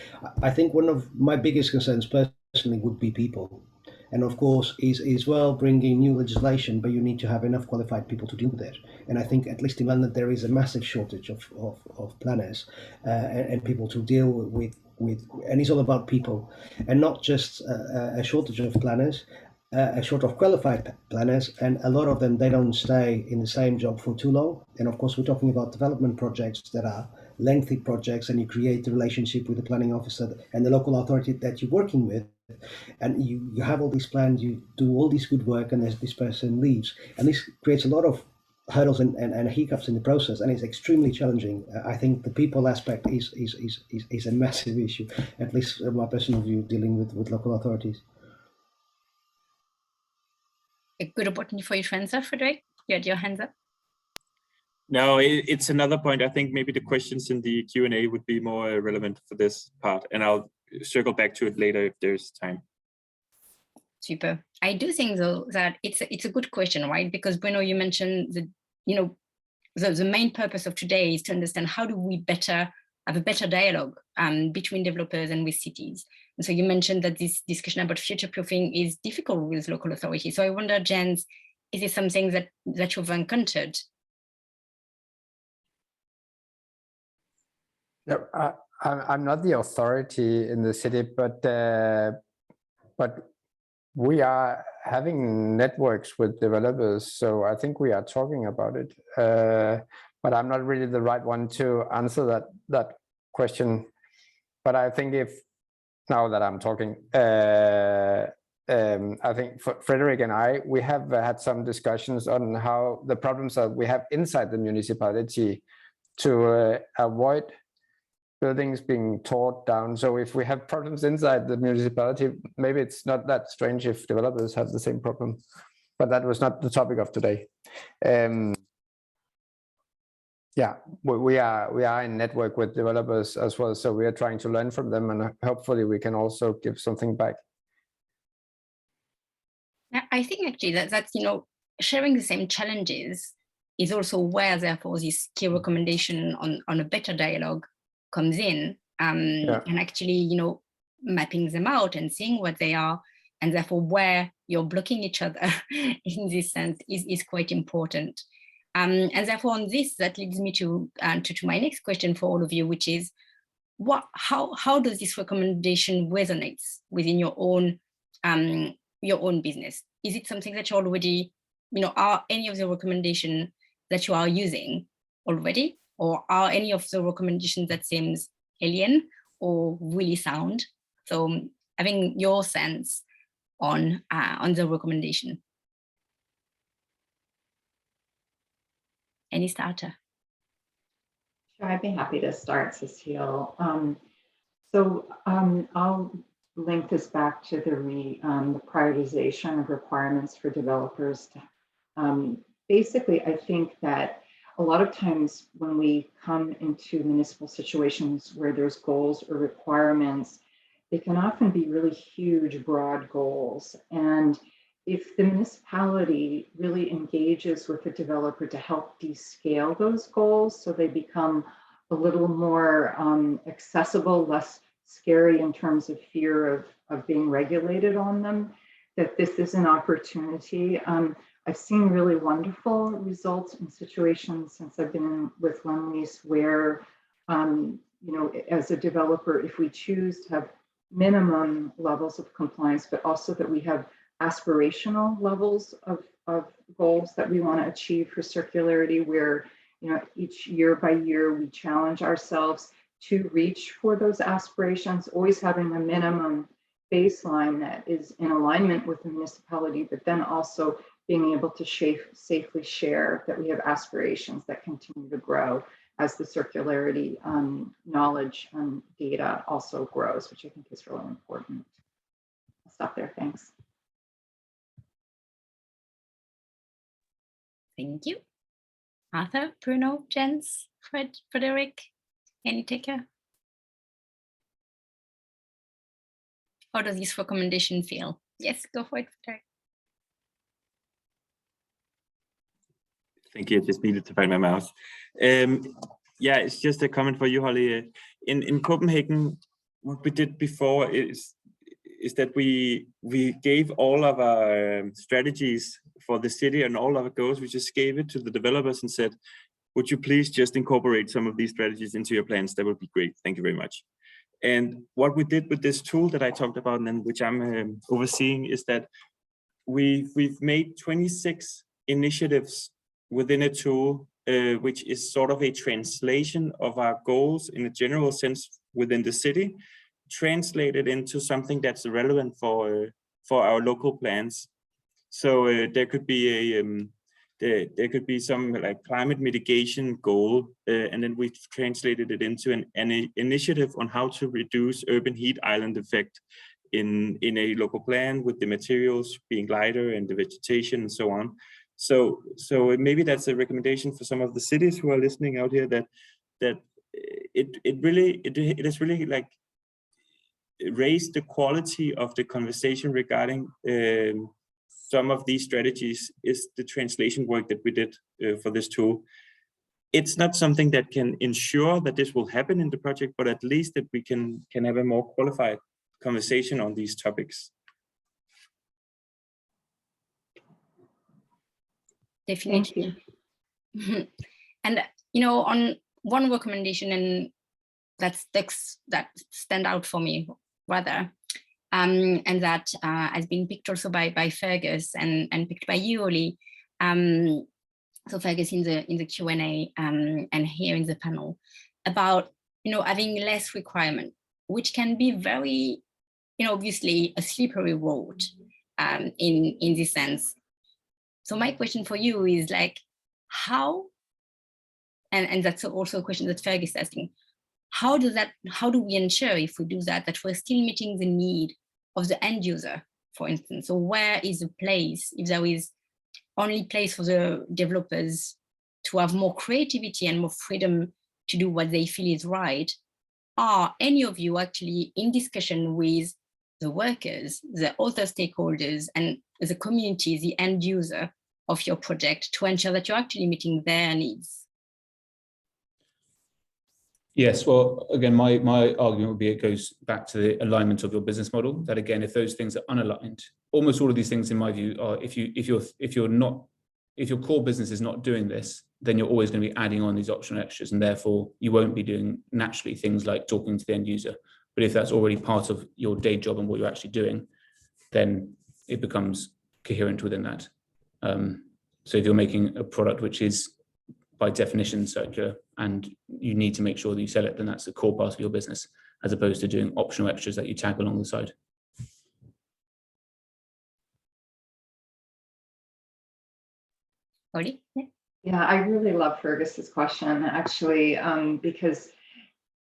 I think one of my biggest concerns personally would be people. And of course, is well bringing new legislation, but you need to have enough qualified people to deal with it. And I think at least in London, there is a massive shortage of planners and people to deal with, and it's all about people, and not just a shortage of planners, a short of qualified planners, and a lot of them, they don't stay in the same job for too long. And of course, we're talking about development projects that are lengthy projects, and you create the relationship with the planning officer and the local authority that you're working with, and you have all these plans, you do all this good work, and this person leaves, and this creates a lot of hurdles and hiccups in the process, and it's extremely challenging. I think the people aspect is a massive issue, at least in my personal view, dealing with local authorities. A good opportunity for you to answer, Frederik. You had your hands up. No, it's another point. I think maybe the questions in the Q&A would be more relevant for this part, and I'll circle back to it later if there's time. Super. I do think though that it's a good question, right? Because Bruno, you mentioned the main purpose of today is to understand how do we have a better dialogue between developers and with cities. And so you mentioned that this discussion about future-proofing is difficult with local authorities. So I wonder, Jens, is it something that you've encountered? No, I'm not the authority in the city, but we are having networks with developers, so I think we are talking about it. But I'm not really the right one to answer that question. But I think now that I'm talking, I think for Frederik and we have had some discussions on how the problems that we have inside the municipality to avoid buildings being torn down. So if we have problems inside the municipality, maybe it's not that strange if developers have the same problem. But that was not the topic of today. Yeah, we are in network with developers as well, so we are trying to learn from them, and hopefully we can also give something back. I think actually that's sharing the same challenges is also where therefore this key recommendation on a better dialogue comes in, and actually mapping them out and seeing what they are, and therefore where you're blocking each other in this sense is quite important. And therefore on this, that leads me to my next question for all of you, which is how does this recommendation resonate within your own business? Is it something that you already, are any of the recommendations that you are using already, or are any of the recommendations that seems alien or really sound? So having your sense on the recommendation. Any starter? Sure, I'd be happy to start, Cécile. I'll link this back to the prioritization of requirements for developers. Basically, I think that a lot of times when we come into municipal situations where there's goals or requirements, they can often be really huge, broad goals. And if the municipality really engages with the developer to help descale those goals so they become a little more accessible, less scary in terms of fear of being regulated on them, that this is an opportunity. I've seen really wonderful results in situations since I've been with Lendlease where, as a developer, if we choose to have minimum levels of compliance, but also that we have aspirational levels of goals that we want to achieve for circularity, where each year by year we challenge ourselves to reach for those aspirations, always having a minimum baseline that is in alignment with the municipality, but then also being able to safely share that we have aspirations that continue to grow as the circularity knowledge and data also grows, which I think is really important. I'll stop there, thanks. Thank you. Arthur, Bruno, Jens, Frederik, any taker? How does this recommendation feel? Yes, go for it, Frederik. Thank you, I just needed to find my mouse. Yeah, it's just a comment for you, Holley. In Copenhagen, what we did before is that we gave all of our strategies for the city and all of our goals, we just gave it to the developers and said, would you please just incorporate some of these strategies into your plans? That would be great. Thank you very much. And what we did with this tool that I talked about and which I'm overseeing is that we've made 26 initiatives within a tool, which is sort of a translation of our goals in a general sense within the city, translated into something that's relevant for our local plans. So there could be there could be some like climate mitigation goal, and then we've translated it into an initiative on how to reduce urban heat island effect in a local plan with the materials being lighter and the vegetation and so on. So maybe that's a recommendation for some of the cities who are listening out here, that it has really like raised the quality of the conversation regarding some of these strategies, is the translation work that we did for this tool. It's not something that can ensure that this will happen in the project, but at least that we can have a more qualified conversation on these topics. Definitely. And on one recommendation, and that stand out for me rather, and that has been picked also by Fergus and picked by you, Holley. So Fergus in the Q&A and here in the panel, about having less requirement, which can be very obviously a slippery road in this sense. So my question for you is like, how, and that's also a question that Fergus is asking, how do we ensure, if we do that we're still meeting the need of the end user, for instance? So where is the place, if there is only place for the developers to have more creativity and more freedom to do what they feel is right? Are any of you actually in discussion with the workers, the other stakeholders, and the community, the end user of your project, to ensure that you're actually meeting their needs? Yes, well, again, my argument would be it goes back to the alignment of your business model. That again, if those things are unaligned, almost all of these things, in my view, are if your core business is not doing this, then you're always going to be adding on these optional extras, and therefore you won't be doing naturally things like talking to the end user. But if that's already part of your day job and what you're actually doing, then it becomes coherent within that. So if you're making a product which is by definition circular, and you need to make sure that you sell it, then that's the core part of your business, as opposed to doing optional extras that you tag along the side. Holley? Yeah, I really love Fergus's question, actually, because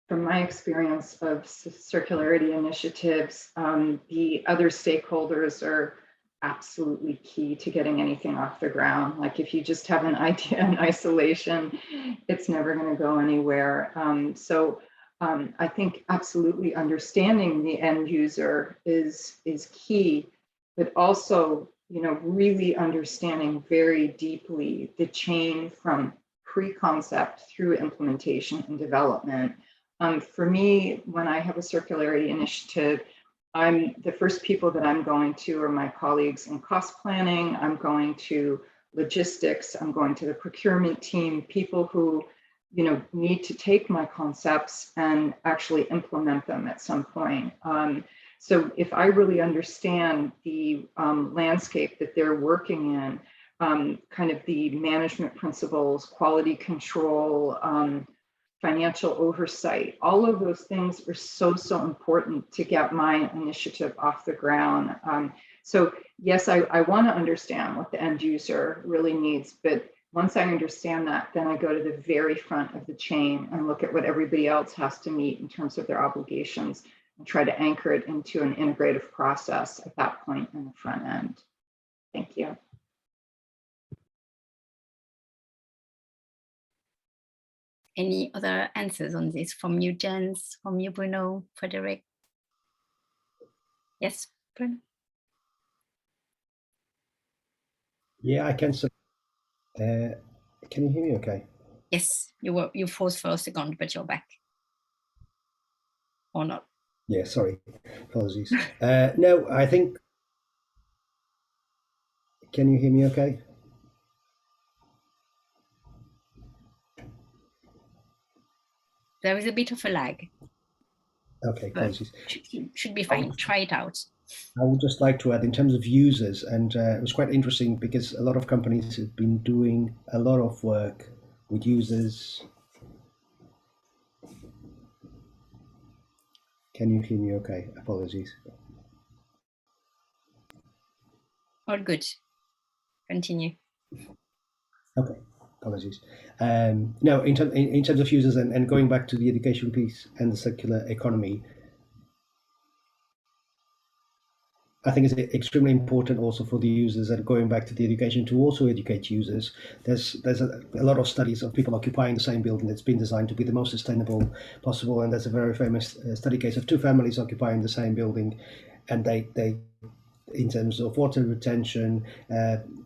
from my experience of circularity initiatives, the other stakeholders are absolutely key to getting anything off the ground. Like if you just have an idea in isolation, it's never going to go anywhere. I think absolutely understanding the end user is key, but also, really understanding very deeply the chain from pre-concept through implementation and development. For me, when I have a circularity initiative, the first people that I'm going to are my colleagues in cost planning. I'm going to logistics. I'm going to the procurement team, people who, need to take my concepts and actually implement them at some point. So if I really understand the landscape that they're working in, kind of the management principles, quality control, financial oversight, all of those things are so important to get my initiative off the ground. So yes, I want to understand what the end user really needs, but once I understand that, then I go to the very front of the chain and look at what everybody else has to meet in terms of their obligations and try to anchor it into an integrative process at that point in the front end. Thank you. Any other answers on this from you, Jens, from you, Bruno, Frederik? Yes, Bruno? Yeah, I can. Can you hear me okay? Yes, you froze for a second, but you're back. Or not? Yeah, sorry. Apologies. No, I think. Can you hear me okay? There is a bit of a lag. Okay, apologies. Should be fine. Try it out. I would just like to add, in terms of users, and it was quite interesting because a lot of companies have been doing a lot of work with users. Can you hear me okay? Apologies. All good. Continue. Okay, apologies. No, in terms of users and going back to the education piece and the circular economy, I think it's extremely important also for the users, and going back to the education, to also educate users. There's a lot of studies of people occupying the same building that's been designed to be the most sustainable possible, and there's a very famous study case of two families occupying the same building, and they in terms of water retention,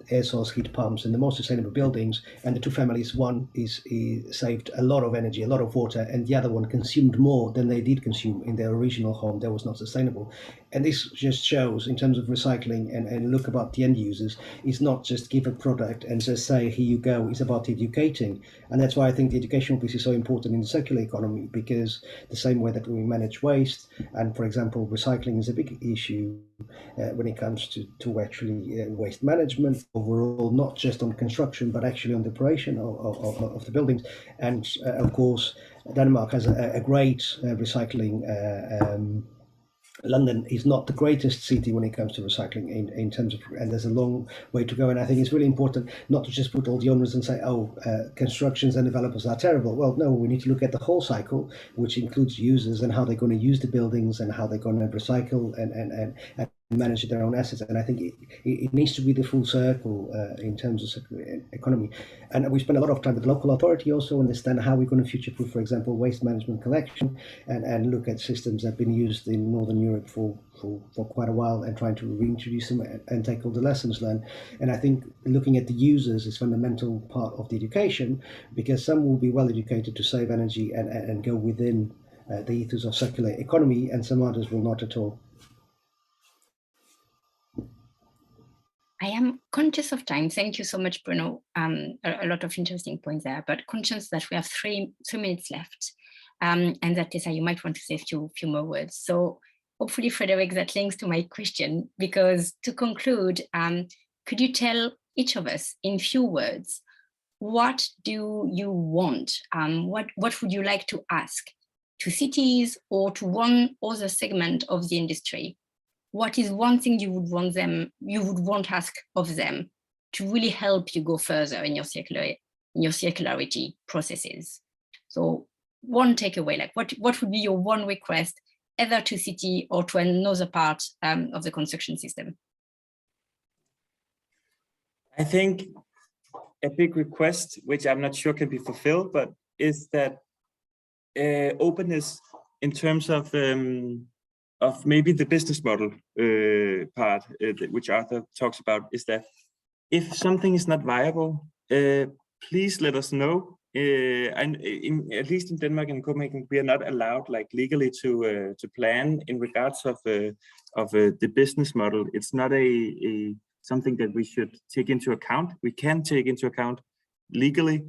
air source heat pumps, and the most sustainable buildings. And the two families, one is saved a lot of energy, a lot of water, and the other one consumed more than they did consume in their original home that was not sustainable. And this just shows, in terms of recycling, and look about the end users, it's not just give a product and just say, here you go. It's about educating. And that's why I think the educational piece is so important in the circular economy, because the same way that we manage waste, and for example, recycling is a big issue when it comes to actually waste management overall, not just on construction, but actually on the operation of the buildings. And of course, Denmark has a great recycling. London is not the greatest city when it comes to recycling in terms of, and there's a long way to go. And I think it's really important not to just put all the onus and say, constructions and developers are terrible. Well, no, we need to look at the whole cycle, which includes users and how they're going to use the buildings and how they're going to recycle and manage their own assets. And I think it needs to be the full circle in terms of circular economy. And we spend a lot of time with the local authority also understand how we're going to future-proof, for example, waste management collection, and look at systems that have been used in Northern Europe for quite a while, and trying to reintroduce them and take all the lessons learned. And I think looking at the users is fundamental part of the education, because some will be well educated to save energy and go within the ethos of circular economy, and some others will not at all. I am conscious of time. Thank you so much, Bruno. A lot of interesting points there, but conscious that we have 3 minutes left, and that, Tessa, you might want to say a few more words. So hopefully, Frederik, that links to my question, because to conclude, could you tell each of us in few words, what do you want? What would you like to ask to cities or to one other segment of the industry? What is one thing you would want ask of them to really help you go further in your circularity processes? So one takeaway, like what would be your one request, either to city or to another part of the construction system? I think a big request, which I'm not sure can be fulfilled, but is that openness in terms of maybe the business model part, which Arthur talks about, is that if something is not viable, please let us know. And at least in Denmark and Copenhagen, we are not allowed, like legally, to plan in regards of the business model. It's not something that we should take into account. We can take into account legally,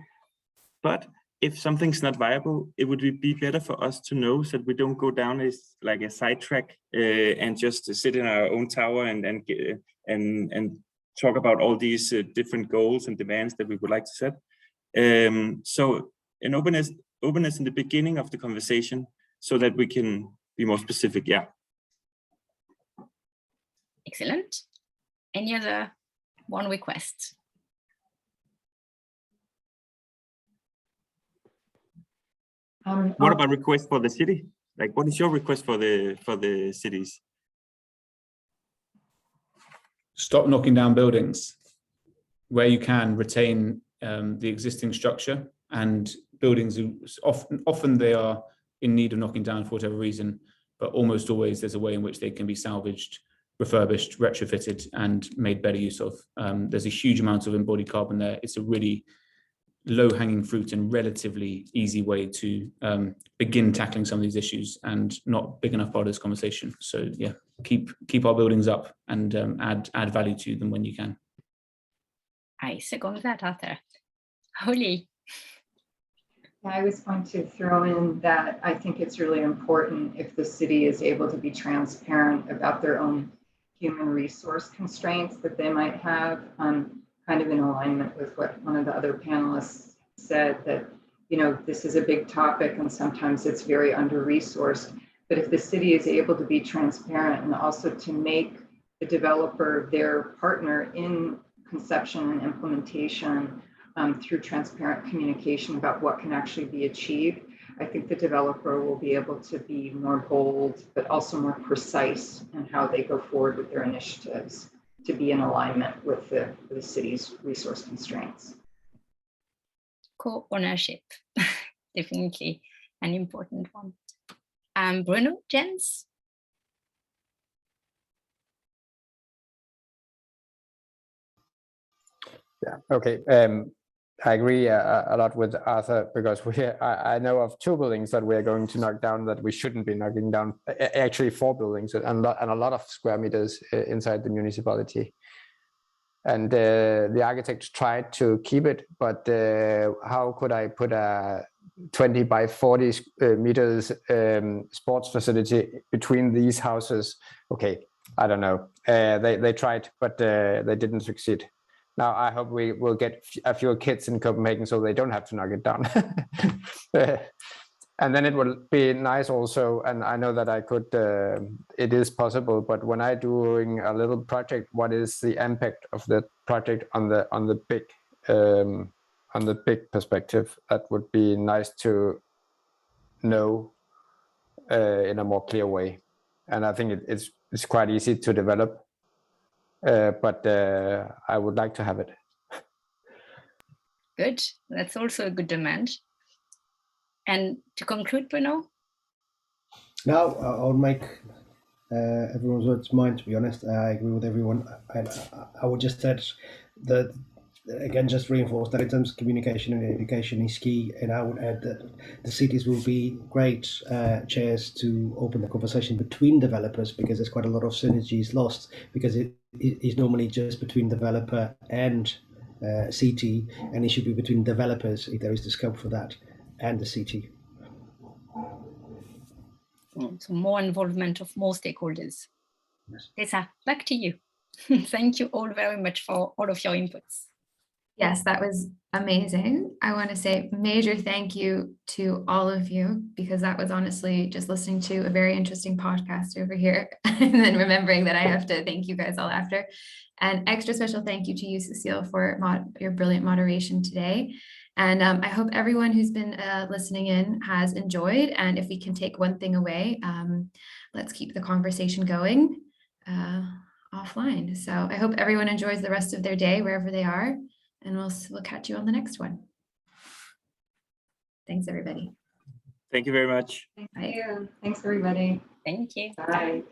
but if something's not viable, it would be better for us to know, so that we don't go down as like a sidetrack and just sit in our own tower and talk about all these different goals and demands that we would like to set. So an openness in the beginning of the conversation, so that we can be more specific. Yeah. Excellent. Any other one request? What about request for the city? Like, what is your request for the cities? Stop knocking down buildings. Where you can, retain the existing structure, and buildings often they are in need of knocking down for whatever reason, but almost always there's a way in which they can be salvaged, refurbished, retrofitted, and made better use of. There's a huge amount of embodied carbon there. It's a really low-hanging fruit and relatively easy way to begin tackling some of these issues, and not big enough part of this conversation. So yeah, keep our buildings up and add value to them when you can. I second that, Arthur. Holley. I was going to throw in that I think it's really important if the city is able to be transparent about their own human resource constraints that they might have, kind of in alignment with what one of the other panelists said, that, you know, this is a big topic and sometimes it's very under-resourced. But if the city is able to be transparent and also to make the developer their partner in conception and implementation through transparent communication about what can actually be achieved, I think the developer will be able to be more bold, but also more precise in how they go forward with their initiatives to be in alignment with the city's resource constraints. Co-ownership, definitely an important one. Bruno, Jens? Yeah, okay. I agree a lot with Arthur, because I know of 2 buildings that we are going to knock down that we shouldn't be knocking down. Actually 4 buildings and a lot of square meters inside the municipality. And the architects tried to keep it, but how could I put a 20 by 40 meters sports facility between these houses? Okay, I don't know. They tried, but they didn't succeed. Now I hope we will get a few kids in Copenhagen so they don't have to knock it down. And then it will be nice also, and I know that I could, it is possible, but when I doing a little project, what is the impact of the project on the big perspective? That would be nice to know in a more clear way. And I think it's quite easy to develop, but I would like to have it. Good, that's also a good demand. And to conclude, Bruno? Now, I'll make everyone's words mine, to be honest. I agree with everyone. I would just add that, again, just reinforce that in terms of communication and education is key. And I would add that the cities will be great chairs to open the conversation between developers, because there's quite a lot of synergies lost, because it is normally just between developer and CT, and it should be between developers, if there is the scope for that, and the CT. So more involvement of more stakeholders. Yes. Tessa, back to you. Thank you all very much for all of your inputs. Yes, that was amazing. I want to say major thank you to all of you, because that was honestly just listening to a very interesting podcast over here and then remembering that I have to thank you guys all after. And extra special thank you to you, Cécile, for your brilliant moderation today. And I hope everyone who's been listening in has enjoyed. And if we can take one thing away, let's keep the conversation going offline. So I hope everyone enjoys the rest of their day wherever they are. And we'll catch you on the next one. Thanks, everybody. Thank you very much. Thank you. Thanks, everybody. Thank you. Bye.